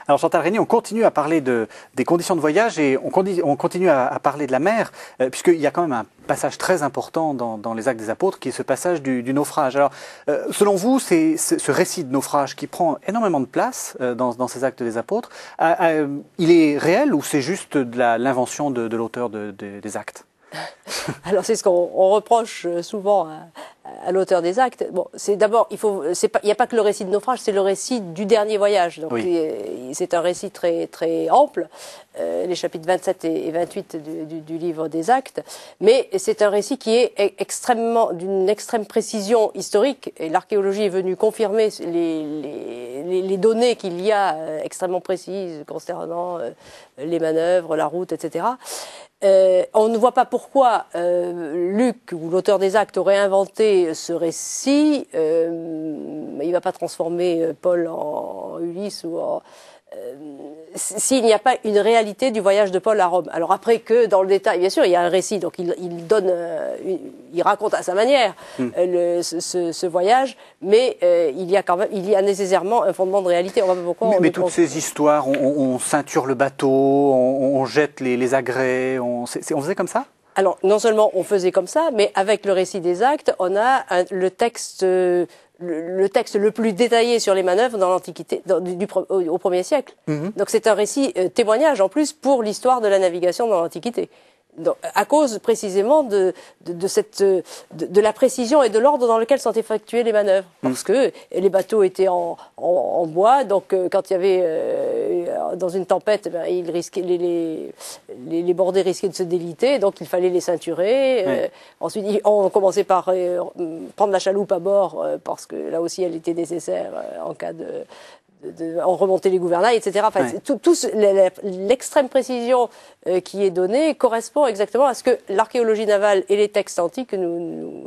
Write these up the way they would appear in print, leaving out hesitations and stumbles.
Alors Chantal Régnier, on continue à parler des conditions de voyage et on continue à parler de la mer, puisqu'il y a quand même un passage très important dans les Actes des Apôtres, qui est ce passage du naufrage. Alors, selon vous, c'est ce récit de naufrage qui prend énormément de place dans ces Actes des Apôtres. Il est réel ou c'est juste de l'invention de l'auteur des Actes? Alors c'est ce qu'on reproche souvent à l'auteur des Actes. Bon, c'est d'abord, il n'y a pas que le récit de naufrage, c'est le récit du dernier voyage. Donc oui. C'est un récit très très ample, les chapitres 27 et 28 du livre des Actes. Mais c'est un récit qui est d'une extrême précision historique. Et l'archéologie est venue confirmer les données qu'il y a extrêmement précises concernant les manœuvres, la route, etc. On ne voit pas pourquoi Luc, ou l'auteur des Actes, aurait inventé ce récit. Il ne va pas transformer Paul en Ulysse ou en... s'il n'y a pas une réalité du voyage de Paul à Rome. Alors après que, dans le détail, bien sûr, il y a un récit, donc il raconte à sa manière ce voyage, mais il y a nécessairement un fondement de réalité. On va pourquoi mais toutes ces histoires, on ceinture le bateau, on jette les agrès, on faisait comme ça? Alors, non seulement on faisait comme ça, mais avec le récit des Actes, on a le texte le plus détaillé sur les manœuvres dans l'Antiquité, au 1er siècle. Donc c'est un récit témoignage en plus pour l'histoire de la navigation dans l'Antiquité. Donc, à cause précisément de la précision et de l'ordre dans lequel sont effectuées les manœuvres. Parce que les bateaux étaient en bois, donc quand il y avait dans une tempête, les bordées risquaient de se déliter, donc il fallait les ceinturer. Ensuite, on commençait par prendre la chaloupe à bord, parce que là aussi elle était nécessaire en cas on remontait les gouvernails, etc. Enfin, l'extrême précision qui est donnée correspond exactement à ce que l'archéologie navale et les textes antiques nous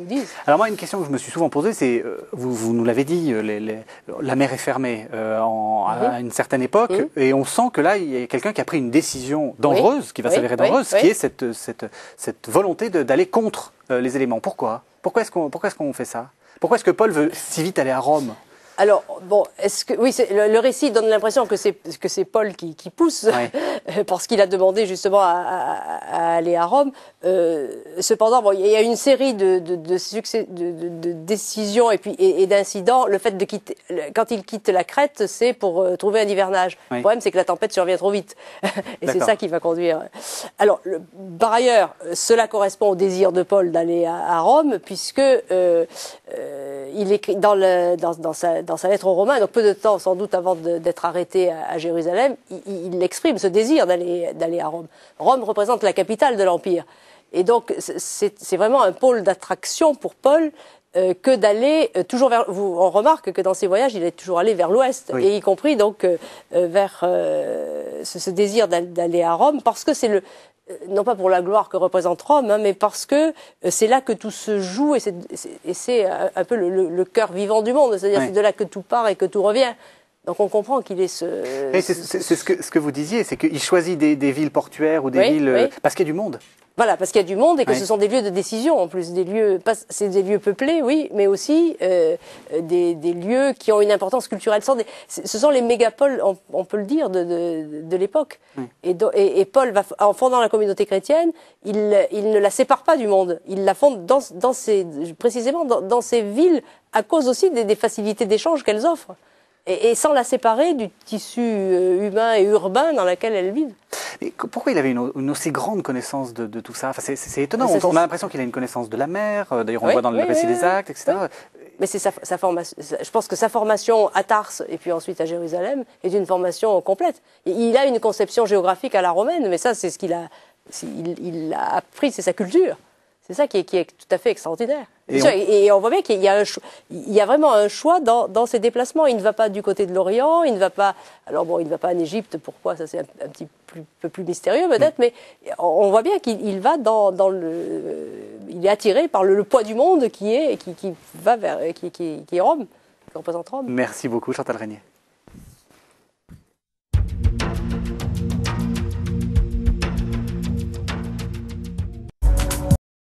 disent. Alors moi, une question que je me suis souvent posée, c'est, vous nous l'avez dit, la mer est fermée à une certaine époque, et on sent que là, il y a quelqu'un qui a pris une décision dangereuse, qui va s'avérer dangereuse, qui est cette volonté d'aller contre les éléments. Pourquoi est-ce qu'on fait ça? Pourquoi est-ce que Paul veut si vite aller à Rome? Alors, bon, le récit donne l'impression que c'est Paul qui pousse, parce qu'il a demandé justement à aller à Rome. Cependant, bon, il y a une série de décisions et d'incidents. Le fait de quitter, quand il quitte la Crète, c'est pour trouver un hivernage. Le problème, c'est que la tempête survient trop vite. Et c'est ça qui va conduire. Alors, par ailleurs, cela correspond au désir de Paul d'aller à Rome, puisque il écrit dans sa lettre aux Romains, donc peu de temps sans doute avant d'être arrêté à Jérusalem, il exprime ce désir d'aller à Rome. Rome représente la capitale de l'Empire. Et donc c'est vraiment un pôle d'attraction pour Paul que d'aller toujours vers... On remarque que dans ses voyages, il est toujours allé vers l'ouest, et y compris donc vers ce désir d'aller à Rome, parce que c'est non pas pour la gloire que représente Rome, mais parce que c'est là que tout se joue, et c'est un peu le cœur vivant du monde, c'est-à-dire c'est de là que tout part et que tout revient. Donc on comprend qu'il est c'est ce que vous disiez, c'est qu'il choisit des villes portuaires ou des villes... parce qu'il y a du monde. Voilà, parce qu'il y a du monde et que ce sont des lieux de décision en plus, c'est des lieux peuplés, oui, mais aussi des lieux qui ont une importance culturelle. Ce sont les mégapoles, on peut le dire, de l'époque. Et Paul, en fondant la communauté chrétienne, il ne la sépare pas du monde. Il la fonde précisément dans ces villes à cause aussi des facilités d'échange qu'elles offrent. Et sans la séparer du tissu humain et urbain dans lequel elles vivent. Mais pourquoi il avait une aussi grande connaissance de tout ça? Enfin, c'est étonnant, on a l'impression qu'il a une connaissance de la mer, d'ailleurs on le voit dans le récit des Actes, etc. Mais c'est sa formation. Je pense que sa formation à Tarse et puis ensuite à Jérusalem est une formation complète. Il a une conception géographique à la romaine, mais ça c'est ce qu'il a appris, c'est sa culture. C'est ça qui est tout à fait extraordinaire. Et on voit bien qu'il y a vraiment un choix dans ses déplacements. Il ne va pas du côté de l'Orient, il ne va pas en Égypte. Pourquoi? Ça c'est un petit peu plus mystérieux peut-être, mais on voit bien qu'il va il est attiré par le poids du monde qui va vers qui est Rome, qui représente Rome. Merci beaucoup Chantal Régnier.